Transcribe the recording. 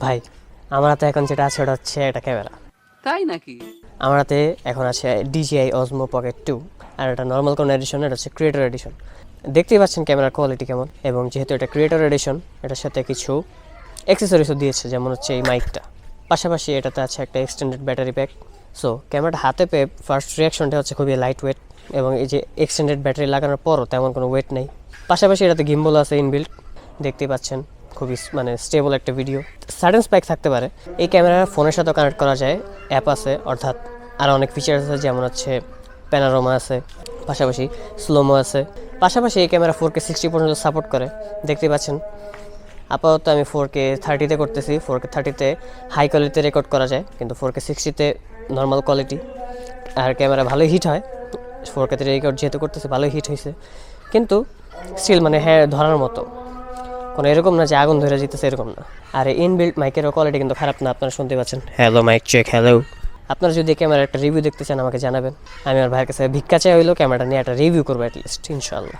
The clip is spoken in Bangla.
ভাই আমার হাতে এখন যেটা আছে ওটা হচ্ছে একটা ক্যামেরা। তাই নাকি? আমার হাতে এখন আছে DJI Osmo Pocket 2, আর এটা নর্মাল কোনো এডিশন, এটা হচ্ছে ক্রিয়েটর এডিশন। দেখতেই পাচ্ছেন ক্যামেরার কোয়ালিটি কেমন, এবং যেহেতু এটা ক্রিয়েটর এডিশন এটার সাথে কিছু অ্যাক্সেসরিজও দিয়েছে, যেমন হচ্ছে এই মাইকটা। পাশাপাশি এটাতে আছে একটা এক্সটেন্ডেড ব্যাটারি প্যাক। সো ক্যামেরাটা হাতে পেয়ে ফার্স্ট রিয়াকশনটা হচ্ছে খুবই লাইট ওয়েট, এবং এই যে এক্সটেন্ডেড ব্যাটারি লাগানোর পরও তেমন কোনো ওয়েট নেই। পাশাপাশি এটাতে গিম্বল আছে ইনবিল্ট, দেখতেই পাচ্ছেন খুবই স্টেবল একটা ভিডিও। সাডেন স্পাইক থাকতে পারে। এই ক্যামেরা ফোনের সাথেও কানেক্ট করা যায়, অ্যাপ আছে, অর্থাৎ আরও অনেক ফিচার্স আছে, যেমন হচ্ছে প্যানারোমা আছে, পাশাপাশি স্লোমো আছে। পাশাপাশি এই ক্যামেরা 4K 60 পর্যন্ত সাপোর্ট করে, দেখতে পাচ্ছেন। আপাতত আমি 4K 30-তে করতেছি। 4K 30-তে হাই কোয়ালিটিতে রেকর্ড করা যায়, কিন্তু 4K 60-তে নর্মাল কোয়ালিটি। আর ক্যামেরা ভালোই হিট হয়। 4K-তে রেকর্ড যেহেতু করতেছে ভালোই হিট হয়েছে, কিন্তু স্টিল হ্যাঁ ধরার মতো, কোনো এরকম না যে আগুন ধরে যেতেছে, এরকম না। আর ইনবিল্ট মাইকেরও কোয়ালিটি কিন্তু খারাপ না, আপনারা শুনতে পাচ্ছেন। Hello mic check, hello. আপনারা যদি ক্যামেরার একটা রিভিউ দেখতে চান আমাকে জানাবেন। আমি আমার ভাইয়ের কাছে ভিক্ষা চাই হইলেও ক্যামেরাটা নিয়ে একটা রিভিউ করবো অ্যাটলিস্ট, ইনশাআল্লাহ।